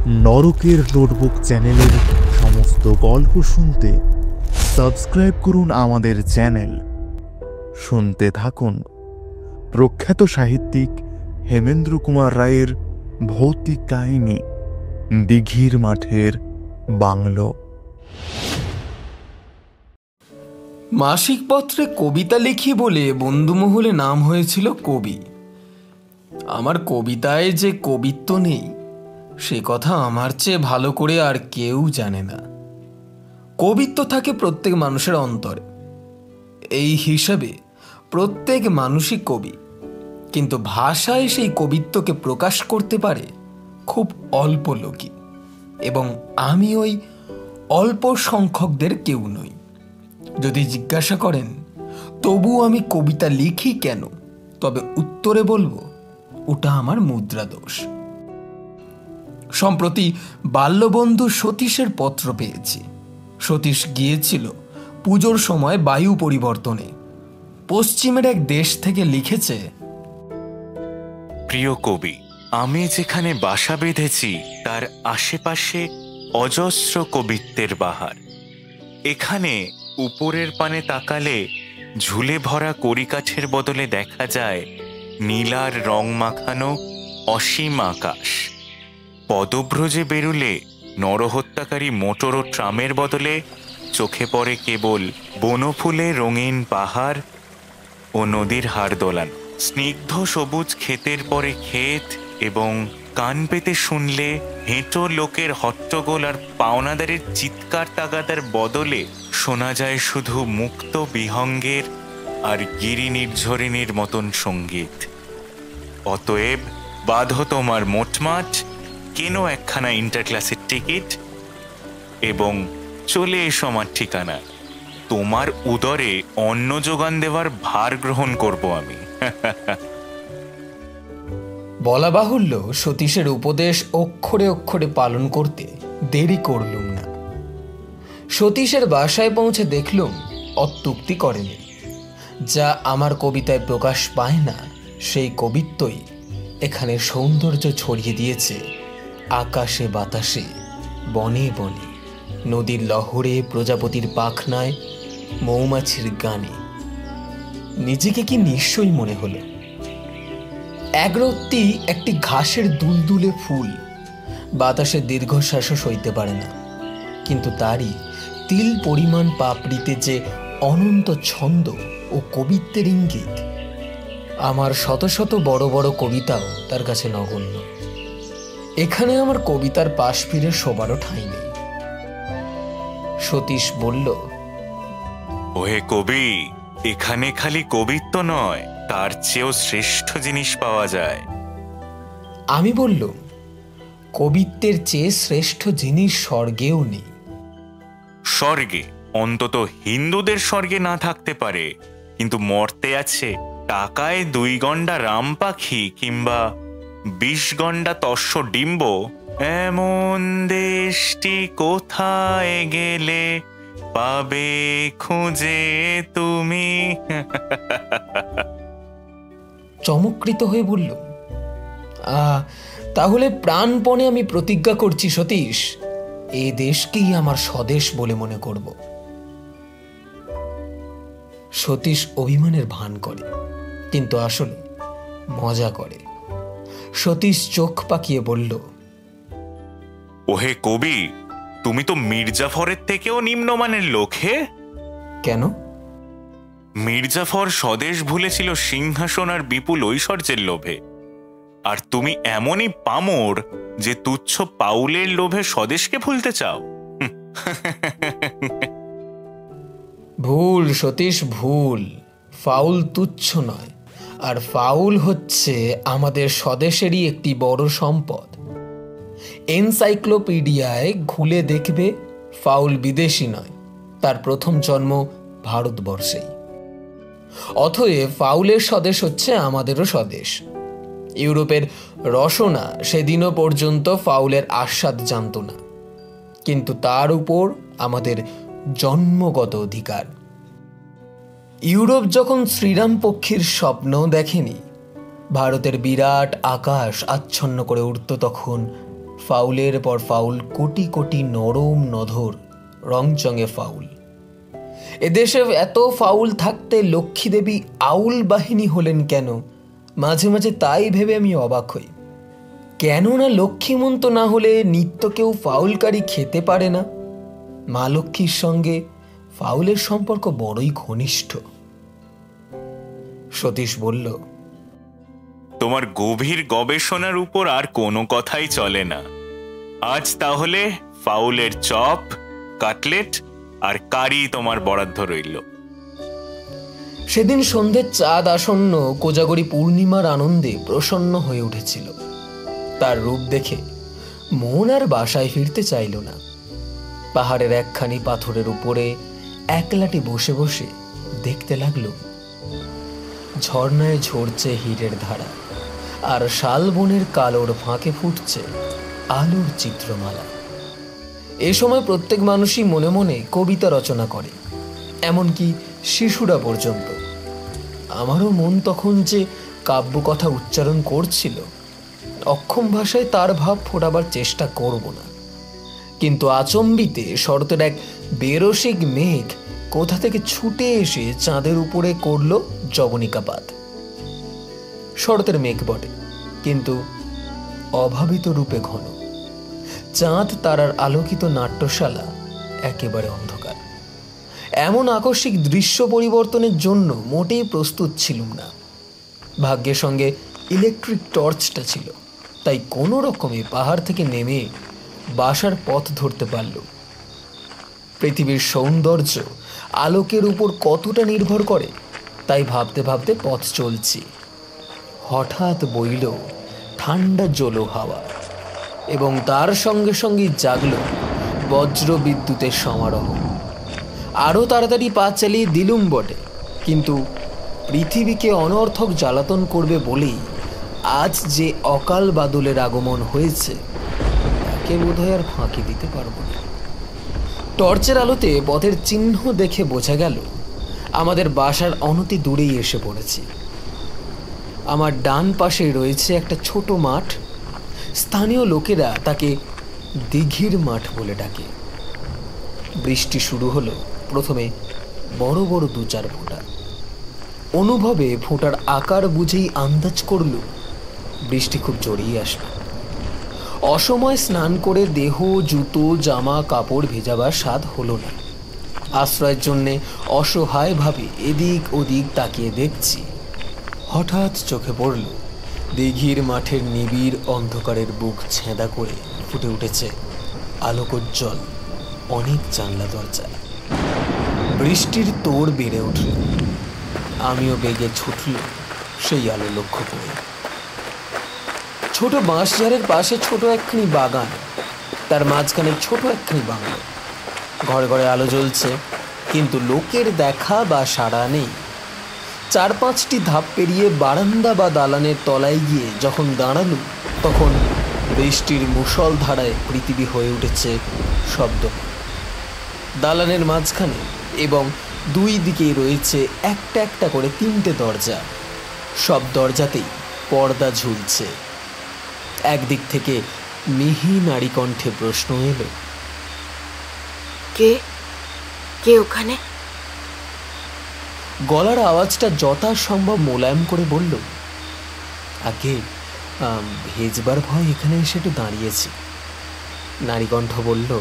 নরকের নোটবুক চ্যানেলের সমস্ত গল্প শুনতে সাবস্ক্রাইব করুন আমাদের চ্যানেল। শুনতে থাকুন প্রখ্যাত সাহিত্যিক হেমেন্দ্র কুমার রায়ের ভৌতিক কাহিনী দিঘির মাঠের বাংলো। মাসিক পত্রে কবিতা লিখি বলে বন্ধুমহলে নাম হয়েছিল কবি। আমার কবিতায় যে কবিত্ব নেই সে কথা আমার চেয়ে ভালো করে আর কেউ জানে না। কবিত্ব থাকে প্রত্যেক মানুষের অন্তরে, এই হিসাবে প্রত্যেক মানুষই কবি, কিন্তু ভাষায় সেই কবিত্বকে প্রকাশ করতে পারে খুব অল্প লোকই, এবং আমি ওই অল্প সংখ্যকদের কেউ নই। যদি জিজ্ঞাসা করেন তবু আমি কবিতা লিখি কেন, তবে উত্তরে বলবো ওটা আমার মুদ্রা দোষ। সম্প্রতি বাল্যবন্ধু সতীশের পত্র পেয়েছি। সতীশ গিয়েছিল পুজোর সময় বায়ু পরিবর্তনে। পশ্চিমের এক দেশ থেকে লিখেছে, প্রিয় কবি, আমি যেখানে বাসা বেঁধেছি তার আশেপাশে অজস্র কবিত্বের বাহার। এখানে উপরের পানে তাকালে ঝুলে ভরা কড়িকাঠের বদলে দেখা যায় নীলার রং মাখানো অসীম আকাশ। পদব্রজে বেরুলে নরহত্যাকারী মোটর ও ট্রামের বদলে চোখে পড়ে কেবল বনফুলে রঙিন পাহাড় ও নদীর হাড় দোলান। স্নিগ্ধ সবুজ ক্ষেতের পরে ক্ষেত, এবং কান পেতে শুনলে হেঁটো লোকের হট্টগোল আর পাওনাদারের চিৎকার তাগাদার বদলে শোনা যায় শুধু মুক্ত বিহঙ্গের আর গিরি নির্ঝরিণীর মতন সঙ্গীত। অতএব বাঁধো তোমার মোটমাট, কেন একখানা ইন্টার ক্লাসের টিকিট, এবং চলে এসো আমার ঠিকানা। তোমার উদরে অন্ন যোগান দেওয়ার ভার গ্রহণ করব আমি। বলা বাহুল্য, সতীশের উপদেশ অক্ষরে অক্ষরে পালন করতে দেরি করলুম না। সতীশের বাসায় পৌঁছে দেখলুম অত্যুক্তি করেনি। যা আমার কবিতায় প্রকাশ পায় না সেই কবিত্বই এখানে সৌন্দর্য ছড়িয়ে দিয়েছে আকাশে বাতাসে, বনে বনে, নদীর লহরে, প্রজাপতির পাখনায়, মৌমাছির গানে। নিজেকে কি নিশ্চয়ই মনে হলো। একরত্তি একটি ঘাসের দুলদুলে ফুল, বাতাসের দীর্ঘশ্বাসও সইতে পারে না, কিন্তু তারই তিল পরিমাণ পাপড়িতে যে অনন্ত ছন্দ ও কবিত্বের ইঙ্গিত। আমার শত শত বড় বড় কবিতাও তার কাছে নগণ্য। এখানে আমার কবিতার পাশ ফিরে শোবারও ঠাঁই নেই। সতীশ বলল, ওহে কবি, এখানে খালি কবিত্ব নয়, তার চেয়েও শ্রেষ্ঠ জিনিস পাওয়া যায়। আমি বললুম, কবিত্বের চেয়ে শ্রেষ্ঠ জিনিস স্বর্গেও নেই। স্বর্গে, অন্তত হিন্দুদের স্বর্গে না থাকতে পারে, কিন্তু মর্তে আছে টাকায় 2 গন্ডা রাম পাখি কিংবা 20 গন্ডা তস্য ডিম্ব। এমন দেশটি কোথায় গেলে পাবে খুঁজে তুমি। চমৎকৃত হয়ে বলল, তাহলে প্রাণপণে আমি প্রতিজ্ঞা করছি সতীশ, এ দেশকেই আমার স্বদেশ বলে মনে করব। সতীশ অভিমানের ভান করে, কিন্তু আসলে মজা করে। সতীশ চোখ পাকিয়ে বলল, ওহে কবি, তুমি তো মির্জাফরের থেকেও নিম্নমানের লোক হে। কেন? মির্জাফর স্বদেশ ভুলেছিল সিংহাসন আর বিপুল ঐশ্বর্যের লোভে, আর তুমি এমনই পামর যে তুচ্ছ পাউলের লোভে স্বদেশকে ভুলতে চাও। ভুল সতীশ, ভুল। ফাউল তুচ্ছ নয়, আর ফাউল হচ্ছে আমাদের স্বদেশেরই একটি বড় সম্পদ। এনসাইক্লোপিডিয়ায় খুলে দেখবে ফাউল বিদেশি নয়, তার প্রথম জন্ম ভারতবর্ষেই। অতএব ফাউলের স্বদেশ হচ্ছে আমাদেরও স্বদেশ। ইউরোপের রসনা সেদিনও পর্যন্ত ফাউলের আস্বাদ জানত না, কিন্তু তার উপর আমাদের জন্মগত অধিকার। ইউরোপ যখন শ্রীরাম পক্ষীর স্বপ্ন দেখেনি, ভারতের বিরাট আকাশ আচ্ছন্ন করে উঠত তখন ফাউলের পর ফাউল, কোটি কোটি নরম নধর রংচঙে ফাউল। এদেশে এত ফাউল থাকতে লক্ষ্মী দেবী আউল বাহিনী হলেন কেন? মাঝে মাঝে তাই ভেবে আমি অবাক হই। কেননা লক্ষ্মীমন্ত না হলে নিত্য কেউ ফাউলকারী খেতে পারে না। মা লক্ষ্মীর সঙ্গে ফাউলের সম্পর্ক বড়ই ঘনিষ্ঠ। সতীশ বলল, তোমার গভীর গবেষণার উপর আর কোনো কথাই চলে না। আজ তাহলে ফাউলের চপ, কাটলেট আর কারি তোমার বরাদ্দ রইল। সেদিন সন্ধ্যের চাঁদ আসন্ন, কোজাগরী পূর্ণিমার আনন্দে প্রসন্ন হয়ে উঠেছিল। তার রূপ দেখে মন আর বাসায় ফিরতে চাইল না। পাহাড়ের একখানি পাথরের উপরে একলাটি বসে বসে দেখতে লাগলো ঝর্ণায় ঝরছে হীরের ধারা, আর শালবনের কালোর ফাঁকে ফুটছে আলোর চিত্রমালা। এ সময় প্রত্যেক মানুষই মনে মনে কবিতা রচনা করে, এমনকি শিশুরা পর্যন্ত। আমারও মন তখন যে কাব্য কথা উচ্চারণ করছিল, অক্ষম ভাষায় তার ভাব ফোটাবার চেষ্টা করব না। কিন্তু আচম্বিতে শরতের এক বেরসিক মেঘ কোথা থেকে ছুটে এসে চাঁদের উপরে করল জবনিকাপাত। শরতের মেঘ বটে, কিন্তু অভাবিত রূপে ঘন। চাঁদ তারার আলোকিত নাট্যশালা একেবারে অন্ধকার। এমন আকস্মিক দৃশ্য পরিবর্তনের জন্য মোটেই প্রস্তুত ছিলুম না। ভাগ্যের সঙ্গে ইলেকট্রিক টর্চটা ছিল, তাই কোনো রকমে পাহাড় থেকে নেমে বাসার পথ ধরতে পারল। পৃথিবীর সৌন্দর্য আলোকের উপর কতটা নির্ভর করে তাই ভাবতে ভাবতে পথ চলছি। হঠাৎ বইল ঠান্ডা জলো হাওয়া, এবং তার সঙ্গে সঙ্গে জাগল বজ্র বিদ্যুতের সমারোহ। আরও তাড়াতাড়ি পা চালিয়ে দিলুম বটে, কিন্তু পৃথিবীকে অনর্থক জ্বালাতন করবে বলেই আজ যে অকাল বাদলের আগমন হয়েছে তাকে বোধহয় আর ফাঁকি দিতে পারব না। টর্চের আলোতে পথের চিহ্ন দেখে বোঝা গেল আমাদের বাসার অনতি দূরেই এসে পড়েছি। আমার ডান পাশে রয়েছে একটা ছোট মাঠ। স্থানীয় লোকেরা তাকে দিঘির মাঠ বলে ডাকে। বৃষ্টি শুরু হলো প্রথমে বড় বড় 2-4 ফোঁটা। অনুভবে ফোঁটার আকার বুঝেই আন্দাজ করল বৃষ্টি খুব জোরেই আসবে। অসময় স্নান করে দেহ, জুতো, জামা কাপড় ভেজাবার স্বাদ হলো না। আশ্রয়ের জন্যে অসহায়ভাবে এদিক ওদিক তাকিয়ে দেখছি। হঠাৎ চোখে পড়ল দিঘির মাঠের নিবিড় অন্ধকারের বুক ছেঁদা করে ফুটে উঠেছে আলোকোজ্জ্বল অনেক জানলা দরজা। বৃষ্টির তোড় বেড়ে উঠল। আমিও বেগে ছুটল সেই আলো লক্ষ্য করে। ছোট বাঁশঝাড়ের পাশে ছোট একখানি বাগান, তার মাঝখানে ছোট একখানি বাংলো। ঘরে ঘরে আলো জ্বলছে, কিন্তু লোকের দেখা বা সাড়া নেই। 4-5টি ধাপ পেরিয়ে বারান্দা বা দালানের তলায় গিয়ে যখন দাঁড়ালুম, তখন বৃষ্টির মুষলধারায় পৃথিবী হয়ে উঠেছে শব্দ। দালানের মাঝখানে এবং 2 দিকেই রয়েছে একটা একটা করে 3টে দরজা। সব দরজাতেই পর্দা ঝুলছে। একদিক থেকে মিহি নারী কণ্ঠে প্রশ্ন এলো, কে কে ওখানে? গলার আওয়াজটা যথাসম্ভব মোলায়েম করে বলল, আগে ভেজবার ভয় এখানে এসে একটু দাঁড়িয়েছি। নারী কণ্ঠ বলল,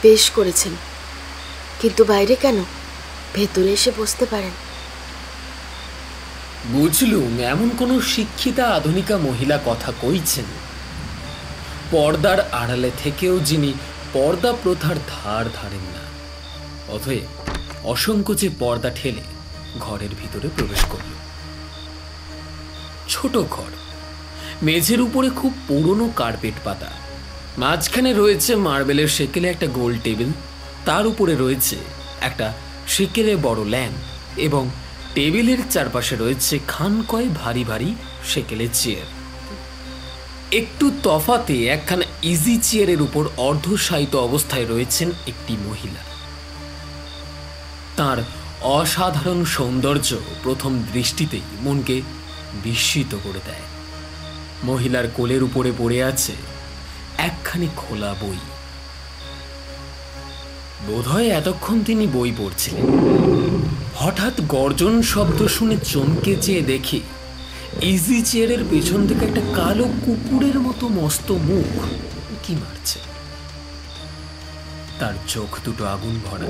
বেশ করেছেন, কিন্তু বাইরে কেন? ভেতরে এসে বসতে পারেন। বুঝলুম এমন কোনো শিক্ষিতা আধুনিকা মহিলা কথা কইছেন। পর্দার আড়ালে থেকেও যিনি পর্দা প্রথার ধার ধারেন না, অতএব অসংকোচে পর্দা ঠেলে ঘরের ভিতরে প্রবেশ করল। ছোট ঘর, মেঝের উপরে খুব পুরনো কার্পেট পাতা। মাঝখানে রয়েছে মার্বেলের সেকেলে একটা গোল টেবিল, তার উপরে রয়েছে একটা সেকেলে বড় ল্যাম্প, এবং টেবিলের চারপাশে রয়েছে খানকয় ভারী ভারী সেকেলের চেয়ার। একটু তফাতে একখানা ইজি চেয়ারের উপর অর্ধশায়িত অবস্থায় রয়েছেন একটি মহিলা। তার অসাধারণ সৌন্দর্য প্রথম দৃষ্টিতেই মনকে বিস্মিত করে দেয়। মহিলার কোলের উপরে পড়ে আছে একখানি খোলা বই। বোধহয় এতক্ষণ তিনি বই পড়ছিলেন। হঠাৎ গর্জন শব্দ শুনে চমকে চেয়ে দেখি ইজি চেয়ারের পেছন থেকে একটা কালো কুকুরের মতো মস্ত মুখ কি মারছে। তার চোখ দুটো আগুন ভরা।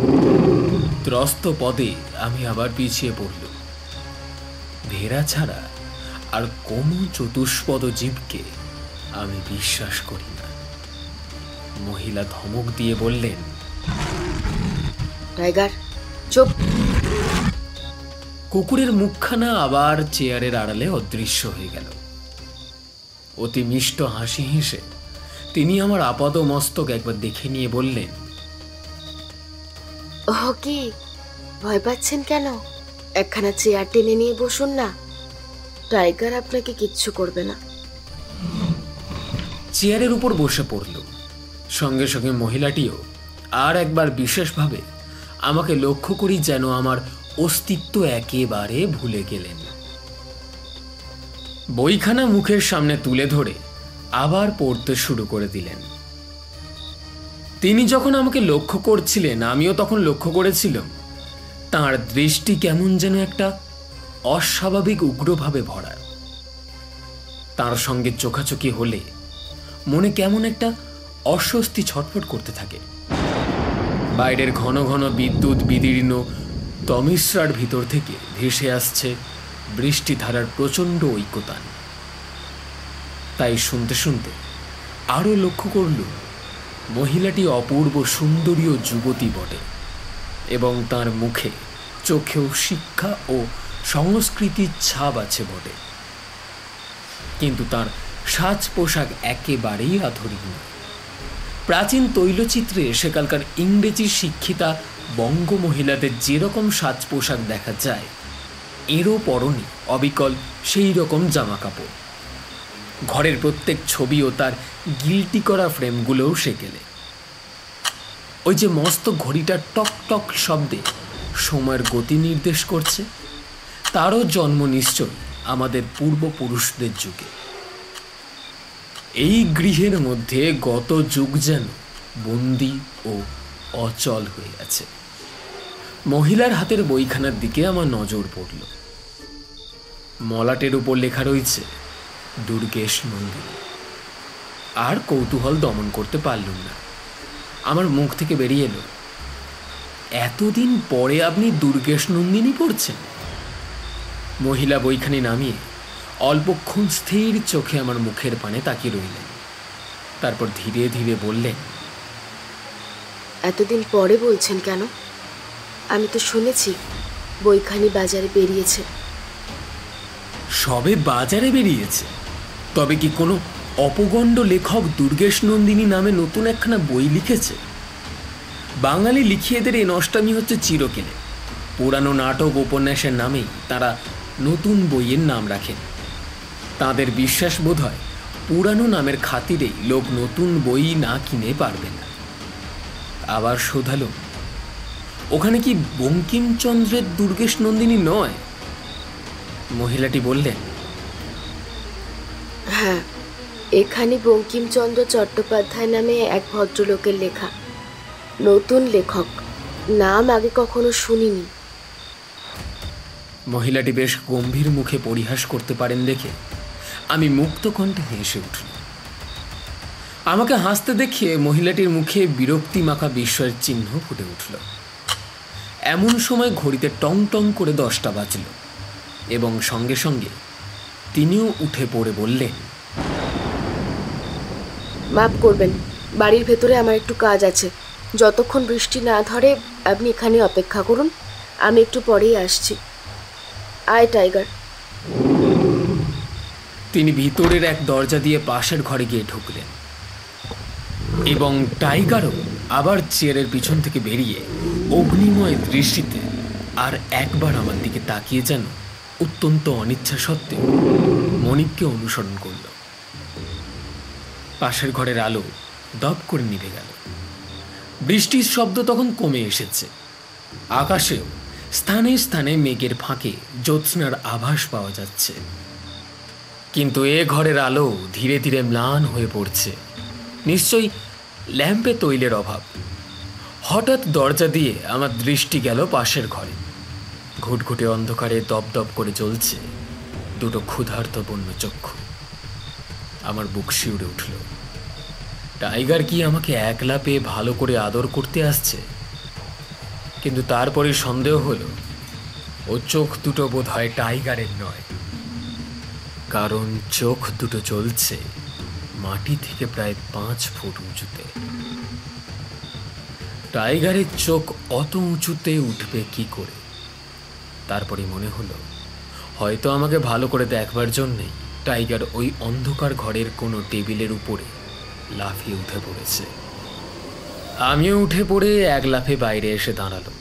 ত্রস্ত পদে আমি আবার পিছিয়ে পড়ল। ভেড়া ছাড়া আর কোনো চতুষ্পদ জীবকে আমি বিশ্বাস করি না। মহিলা ধমক দিয়ে বললেন, টাইগার চুপ। কুকুরের মুখখানা আবার চেয়ারের আড়ালে অদৃশ্য হয়ে গেল। অতি মিষ্ট হাসি হেসে তিনি আমার আপাদ মস্তক একবার দেখে নিয়ে বললেন, ও কি ভয় পাচ্ছেন কেন? একখানা চেয়ার টেনে নিয়ে বসুন না, টাইগার আপনাকে কিচ্ছু করবে না। চেয়ারের উপর বসে পড়ল। সঙ্গে সঙ্গে মহিলাটিও আর একবার বিশেষভাবে আমাকে লক্ষ্য করি যেন আমার অস্তিত্ব একেবারে ভুলে গেলেন। বইখানা মুখের সামনে তুলে ধরে আবার পড়তে শুরু করে দিলেন। তিনি যখন আমাকে লক্ষ্য করছিলেন আমিও তখন লক্ষ্য করেছিলাম তাঁর দৃষ্টি কেমন যেন একটা অস্বাভাবিক উগ্রভাবে ভরা। তার সঙ্গে চোখাচোখি হলে মনে কেমন একটা অস্বস্তি ছটফট করতে থাকে। বাইরের ঘন ঘন বিদ্যুৎ বিদীর্ণ তমিশ্রার ভিতর থেকে ভেসে আসছে বৃষ্টিধারার প্রচণ্ড ঐক্যতান। তাই শুনতে শুনতে আরও লক্ষ্য করল মহিলাটি অপূর্ব সুন্দরী ও যুবতী বটে এবং তার মুখে চোখেও শিক্ষা ও সংস্কৃতির ছাপ আছে বটে, কিন্তু তার সাজ পোশাক একেবারেই আধুনিক নয়। প্রাচীন তৈলচিত্রে সেকালকার ইংরেজি শিক্ষিতা বঙ্গ মহিলাদের যেরকম সাজ পোশাক দেখা যায় এরও পরনে অবিকল সেই রকম জামা কাপড়। ঘরের প্রত্যেক ছবি ও তার গিল্টি করা ফ্রেমগুলোও সেকেলে। ওই যে মস্ত ঘড়িটা টক টক শব্দে সময়ের গতি নির্দেশ করছে, তারও জন্ম নিশ্চয় আমাদের পূর্বপুরুষদের যুগে। এই গৃহের মধ্যে গত যুগ যেন বন্দি ও অচল হয়ে আছে। মহিলার হাতের বইখানার দিকে আমার নজর পড়ল। মলাটের উপর লেখা রয়েছে দুর্গেশ নন্দিনী। আর কৌতূহল দমন করতে পারলুম না। আমার মুখ থেকে বেরিয়ে এলো, এতদিন পরে আপনি দুর্গেশ নন্দিনী পড়ছেন? মহিলা বইখানি নামিয়ে অল্পক্ষণ স্থির চোখে আমার মুখের পানে তাকিয়ে রইলেন। তারপর ধীরে ধীরে বললেন, এতদিন পরে বলছেন কেন? আমি তো শুনেছি বইখানি বাজারে বেরিয়েছে। সবে বাজারে বেরিয়েছে? তবে কি কোনো অপগণ্ড লেখক দুর্গেশ নন্দিনী নামে নতুন একখানা বই লিখেছে? বাঙালি লিখিয়েদের এই নষ্টামি হচ্ছে চিরকেলে। পুরানো নাটক উপন্যাসের নামেই তারা নতুন বইয়ের নাম রাখেন। তাদের বিশ্বাস বোধ হয় পুরানো নামের খাতিরেই লোক নতুন বই না কিনে পারবে না। আবার শোধালো, ওখানে কি বঙ্কিমচন্দ্রের দুর্গেশ নন্দিনী নয়? মহিলাটি বললেন, হ্যাঁ, এখানে বঙ্কিমচন্দ্র চট্টোপাধ্যায় নামে এক ভদ্রলোকের লেখা। নতুন লেখক, নাম আগে কখনো শুনিনি। মহিলাটি বেশ গম্ভীর মুখে পরিহাস করতে পারেন দেখে আমি মুক্ত কণ্ঠে হেসে উঠল। আমাকে হাসতে দেখে মহিলাটির মুখে বিরক্তি মাখা বিস্ময়ের চিহ্ন ফুটে উঠল। এমন সময় ঘড়িতে টং টং করে 10টা বাজল এবং সঙ্গে সঙ্গে তিনিও উঠে পড়ে বললেন, মাফ করবেন, বাড়ির ভেতরে আমার একটু কাজ আছে। যতক্ষণ বৃষ্টি না ধরে আপনি এখানে অপেক্ষা করুন, আমি একটু পরেই আসছি। আয় টাইগার। তিনি ভিতরের এক দরজা দিয়ে পাশের ঘরে গিয়ে ঢুকলেন এবং টাইগারও আবার চেয়ারের পিছন থেকে বেরিয়ে অগ্নিময় দৃষ্টিতে আর একবার আমার দিকে তাকিয়ে যেন অত্যন্ত অনিচ্ছা সত্ত্বেও মনিককে অনুসরণ করল। পাশের ঘরের আলো দপ করে নিভে গেল। বৃষ্টির শব্দ তখন কমে এসেছে। আকাশেও স্থানে স্থানে মেঘের ফাঁকে জ্যোৎস্নার আভাস পাওয়া যাচ্ছে। কিন্তু এ ঘরের আলো ধীরে ধীরে ম্লান হয়ে পড়ছে। নিশ্চয়ই ল্যাম্পে তৈলের অভাব। হঠাৎ দরজা দিয়ে আমার দৃষ্টি গেল পাশের ঘরে। ঘুটঘুটে অন্ধকারে দপদপ করে জ্বলছে দুটো ক্ষুধার্ত বন্য চক্ষু। আমার বুক শিউরে উঠল। টাইগার কি আমাকে একলা পেয়ে ভালো করে আদর করতে আসছে? কিন্তু তারপরে সন্দেহ হলো ও চোখ দুটো বোধ হয় টাইগারের নয়, কারণ চোখ দুটো জ্বলছে মাটি থেকে প্রায় 5 ফুট উঁচুতে। টাইগারের চোখ অত উঁচুতে উঠবে কি করে? তারপরে মনে হলো হয়তো আমাকে ভালো করে দেখবার জন্যেই টাইগার ওই অন্ধকার ঘরের কোনো টেবিলের উপরে লাফিয়ে উঠে পড়েছে। আমিও উঠে পড়ে এক লাফে বাইরে এসে দাঁড়ালো।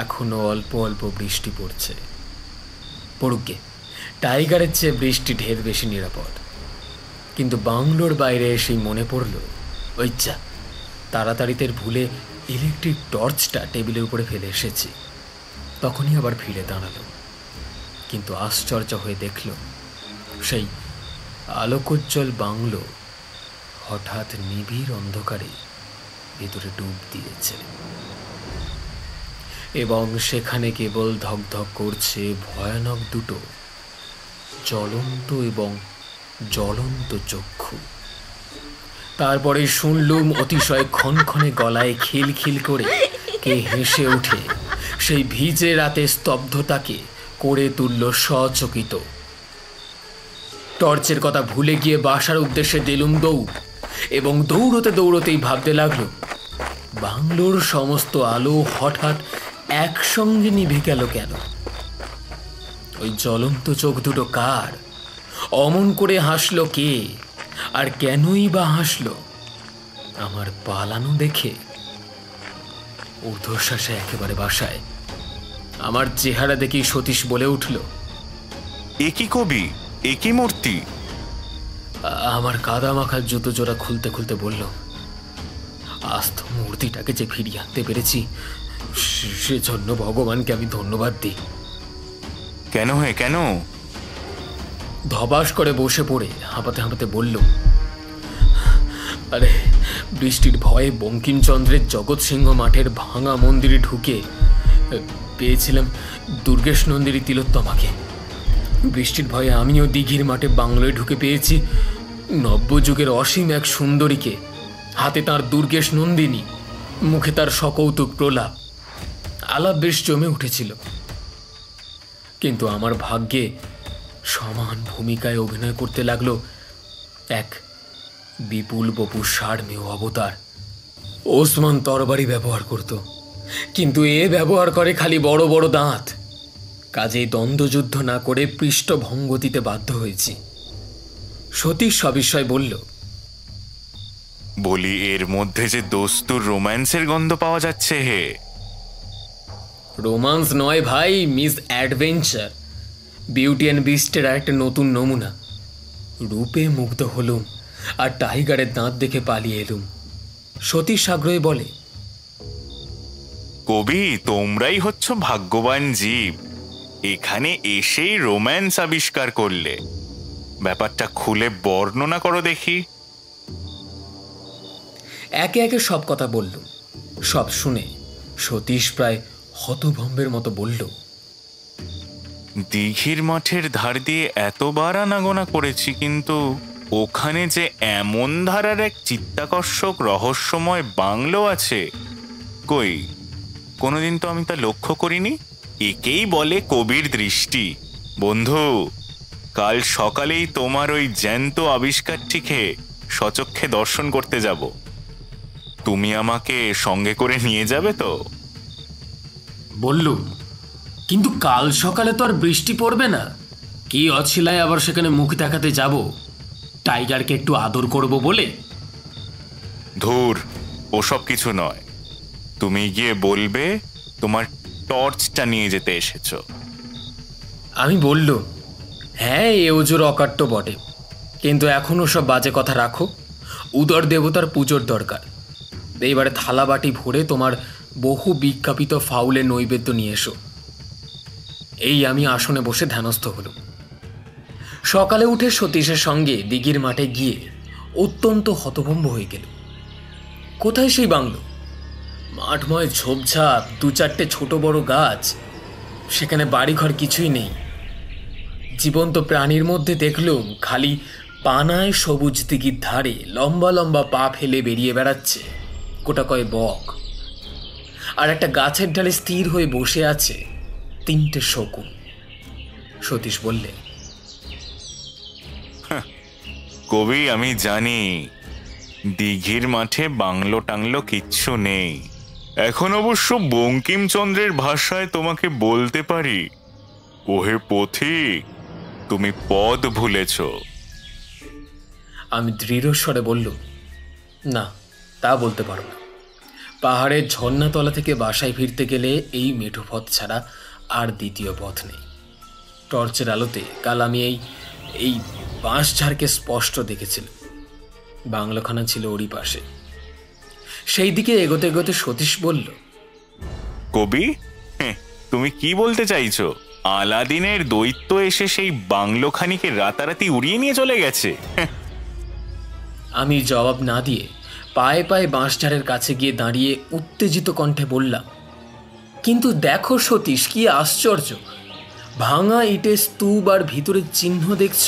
এখনো অল্প অল্প বৃষ্টি পড়ছে। পড়ুকে, টাইগারের চেয়ে বৃষ্টি ঢের বেশি নিরাপদ। কিন্তু বাংলোর বাইরে এসেই মনে পড়ল, ওই যা, তাড়াতাড়িতে ভুলে ইলেকট্রিক টর্চটা টেবিলের উপরে ফেলে এসেছি। তখনই আবার ফিরে দাঁড়ালো। কিন্তু আশ্চর্য হয়ে দেখল সেই আলোকোজ্জ্বল বাংলো হঠাৎ নিবিড় অন্ধকারে ভিতরে ডুব দিয়েছে এবং সেখানে কেবল ধকধক করছে ভয়ানক দুটো জ্বলন্ত এবং জ্বলন্ত চক্ষু। তারপরে শুনলুম অতিশয় ক্ষণক্ষণে গলায় খিলখিল করে কে হেসে উঠে সেই ভিজে রাতে স্তব্ধতাকে করে তুলল সচকিত। টর্চের কথা ভুলে গিয়ে বাসার উদ্দেশ্যে দিলুম দৌড়, এবং দৌড়তে দৌড়তেই ভাবতে লাগলো বাংলোর সমস্ত আলো হঠাৎ একসঙ্গে নিভে গেল কেন? ওই জ্বলন্ত চোখ দুটো কার? অমন করে হাসলো কে? আর কেনই বা হাসলো? আমার পালানো দেখে? ঊর্ধ্বশ্বাসে একেবারে বাসায় আমার চেহারা দেখেই সতীশ বলে উঠল, এ কি কবি, এ কি মূর্তি? আমার কাদা মাখার জুতো জোড়া খুলতে খুলতে বলল, আস্ত মূর্তিটাকে যে ফিরিয়ে আনতে পেরেছি সেজন্য ভগবানকে আমি ধন্যবাদ দিই। কেন হে, কেন? ধবাস করে বসে পড়ে হাঁপাতে হাঁপাতে বলল, আরে বৃষ্টির ভয়ে বঙ্কিমচন্দ্রের জগৎ সিংহ মাঠের ভাঙা মন্দিরে ঢুকে পেয়েছিলাম দুর্গেশ নন্দিনী তিলোত্তমাকে। বৃষ্টির ভয়ে আমিও দিঘির মাঠে বাংলোয় ঢুকে পেয়েছি নব্যযুগের অসীম এক সুন্দরীকে। হাতে তার দুর্গেশ নন্দিনী, মুখে তার সকৌতুক প্রলাপ। আলাপ বেশ জমে উঠেছিল। কিন্তু আমার ভাগ্যে সমান ভূমিকায় অভিনয় করতে লাগলো এক বিপুল বপু সারমেয় অবতার। ওসমান তরবারি ব্যবহার করত, কিন্তু এ ব্যবহার করে খালি বড় বড় দাঁত। কাজেই দ্বন্দ্বযুদ্ধ না করে পৃষ্ঠভঙ্গ দিতে বাধ্য হয়েছি। সতীশ সবিস্ময় বলল, বলি এর মধ্যে যে দস্তুর রোম্যান্সের গন্ধ পাওয়া যাচ্ছে হে। রোমান্স নয় ভাই, মিস অ্যাডভেঞ্চার। বিউটি অ্যান্ড বিস্টের একটা নতুন নমুনা। রূপে মুগ্ধ হলুম আর টাইগারের দাঁত দেখে পালিয়ে এলুম। সতীশ আগ্রহে বলে, কবি, তোমরাই হচ্ছ ভাগ্যবান জীব, এখানে এসেই রোম্যান্স আবিষ্কার করলে। ব্যাপারটা খুলে বর্ণনা করো দেখি। একে একে সব কথা বললুম। সব শুনে সতীশ প্রায় হতভম্বের মতো বলল, দিঘির মাঠের ধার দিয়ে এতবার আনাগোনা করেছি, কিন্তু ওখানে যে এমন ধারার এক চিত্তাকর্ষক রহস্যময় বাংলো আছে, কই কোনোদিন তো আমি তা লক্ষ্য করিনি। একেই বলে কবির দৃষ্টি। বন্ধু, কাল সকালেই তোমার ওই জ্যান্ত আবিষ্কারটিকে সচক্ষে দর্শন করতে যাব। তুমি আমাকে সঙ্গে করে নিয়ে যাবে তো? বললুম, কিন্তু কাল সকালে তো আর বৃষ্টি পড়বে না। কি অছিলায় আবার সেখানে মুখ দেখাতে যাব? টাইগারকে একটু আদর করব বলে? ধুর, ওসব কিছু নয়। তুমি গিয়ে বলবে তোমার টর্চটা নিয়ে যেতে এসেছো। আমি বললুম, হ্যাঁ, এ ওজোর অকাট্য বটে, কিন্তু এখন ওসব বাজে কথা রাখো। উদর দেবতার পুজোর দরকার। এইবারে থালা বাটি ভরে তোমার বহু বিজ্ঞাপিত ফাউলের নৈবেদ্য নিয়ে এসো। এই আমি আসনে বসে ধ্যানস্থ হলুম। সকালে উঠে সতীশের সঙ্গে দিঘির মাঠে গিয়ে অত্যন্ত হতভম্ব হয়ে গেল। কোথায় সেই বাংলো? মাঠময় ঝোপঝাপ, দু চারটে ছোট বড় গাছ, সেখানে বাড়িঘর কিছুই নেই। জীবন্ত প্রাণীর মধ্যে দেখলুম খালি পানায় সবুজ দিঘির ধারে লম্বা লম্বা পা ফেলে বেরিয়ে বেড়াচ্ছে গোটাকয় বক, আর একটা গাছের ডালে স্থির হয়ে বসে আছে 3টে শকুন। সতীশ বললে, কবি, আমি জানি দিঘির মাঠে বাংলো টাংলো কিচ্ছু নেই। এখন অবশ্য বঙ্কিমচন্দ্রের ভাষায় তোমাকে বলতে পারি, ওহে পথিক, তুমি পদ ভুলেছ। আমি দৃঢ় স্বরে বললুম, না, তা বলতে পারো না। পাহাড়ের ঝর্ণাতলা থেকে বাসায় ফিরতে গেলে এই মেঠো পথ ছাড়া আর দ্বিতীয় পথ নেই। টর্চের আলোতে কাল আমি এই বাঁশঝাড়কে স্পষ্ট দেখেছিলাম। বাংলোখানা ছিল ওরই পাশে। সেই দিকে এগোতে এগোতে সতীশ বলল, কবি, তুমি কি বলতে চাইছো? আলাদিনের দৈত্য এসে সেই বাংলোখানিকে রাতারাতি উড়িয়ে নিয়ে চলে গেছে? আমি জবাব না দিয়ে পায়ে পায়ে বাঁশঝাড়ের কাছে গিয়ে দাঁড়িয়ে উত্তেজিত কণ্ঠে বললাম, কিন্তু দেখো সতীশ, কি আশ্চর্য! ভাঙা ইটের স্তূপ আর ভিতরের চিহ্ন দেখছ।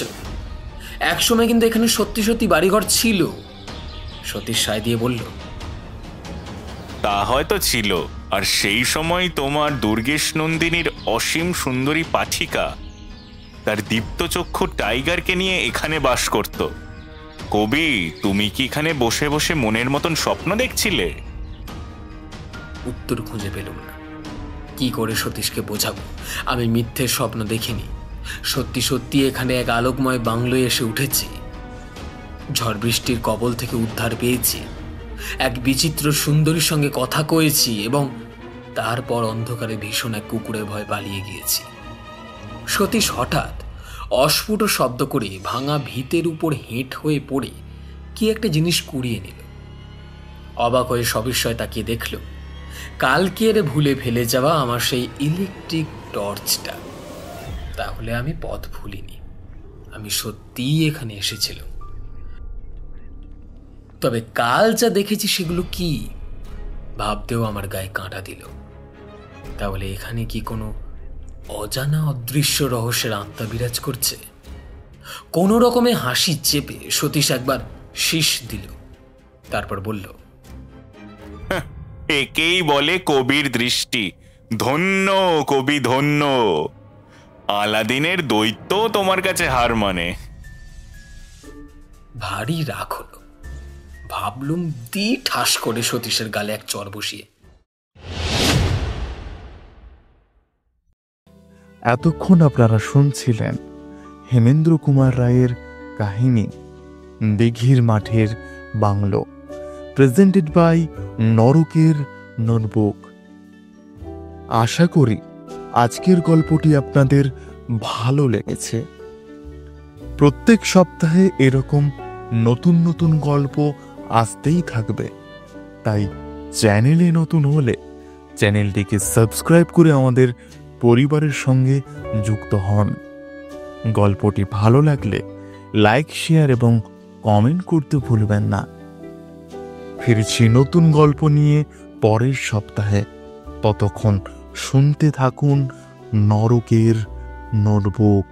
একসময় কিন্তু এখানে সত্যি সত্যি বাড়িঘর ছিল। সতীশ সায় দিয়ে বলল, তা হয়তো ছিল, আর সেই সময় তোমার দুর্গেশ নন্দিনীর অসীম সুন্দরী পাঠিকা তার দীপ্তচক্ষু টাইগারকে নিয়ে এখানে বাস করত। কবি, তুমি কি এখানে বসে বসে মনের মতন স্বপ্ন দেখছিলে? উত্তর খুঁজে পেলুম না। কি করে সতীশকে বোঝাবো আমি মিথ্যে স্বপ্ন দেখিনি? সত্যি সত্যি এখানে এক আলোকময় বাংলোয় এসে উঠেছি। ঝড় বৃষ্টির কবল থেকে উদ্ধার পেয়েছি, এক বিচিত্র সুন্দরীর সঙ্গে কথা কয়েছি, এবং তারপর অন্ধকারে ভীষণ এক কুকুরের ভয় পালিয়ে গিয়েছি। সতীশ হঠাৎ অস্ফুট শব্দ করে ভাঙা ভিতের উপর হেঁট হয়ে পড়ে কি একটা জিনিস কুড়িয়ে নিল। অবাক হয়ে সবিস্ময় তাকিয়ে দেখল কালকের ভুলে ফেলে যাওয়া আমার সেই ইলেকট্রিক টর্চটা। তাহলে আমি পথ ভুলিনি, আমি সত্যিই এখানে এসেছিলাম। তবে কাল যা দেখেছি সেগুলো কি ভাবতেও আমার গায়ে কাঁটা দিল। তাহলে এখানে কি কোনো অজানা অদৃশ্য রহস্যের আত্মা বিরাজ করছে? কোনো রকমে হাসি চেপে সতীশ একবার শীষ দিল, তারপর বলল, একেই বলে কবির দৃষ্টি। ধন্য কবি, ধন্য। আলাদিনের দৈত্য তোমার কাছে হার মানে। ভারী রাগ হলো। ভাবলুম দি ঠাস করে সতীশের গালে এক চর বসিয়ে। এতক্ষণ আপনারা শুনছিলেন হেমেন্দ্র কুমার রায়ের কাহিনী দিঘির মাঠের বাংলো, প্রেজেন্টেড বাই নরকের নোটবুক। আশা করি আজকের গল্পটি আপনাদের ভালো লেগেছে। প্রত্যেক সপ্তাহে এরকম নতুন নতুন গল্প আসতেই থাকবে, তাই চ্যানেলে নতুন হলে চ্যানেলটিকে সাবস্ক্রাইব করে আমাদের পরিবারের সঙ্গে যুক্ত হন। গল্পটি ভালো লাগলে লাইক, শেয়ার এবং কমেন্ট করতে ভুলবেন না। ফিরছি নতুন গল্প নিয়ে পরের সপ্তাহে। ততক্ষণ শুনতে থাকুন নরকের নোটবুক।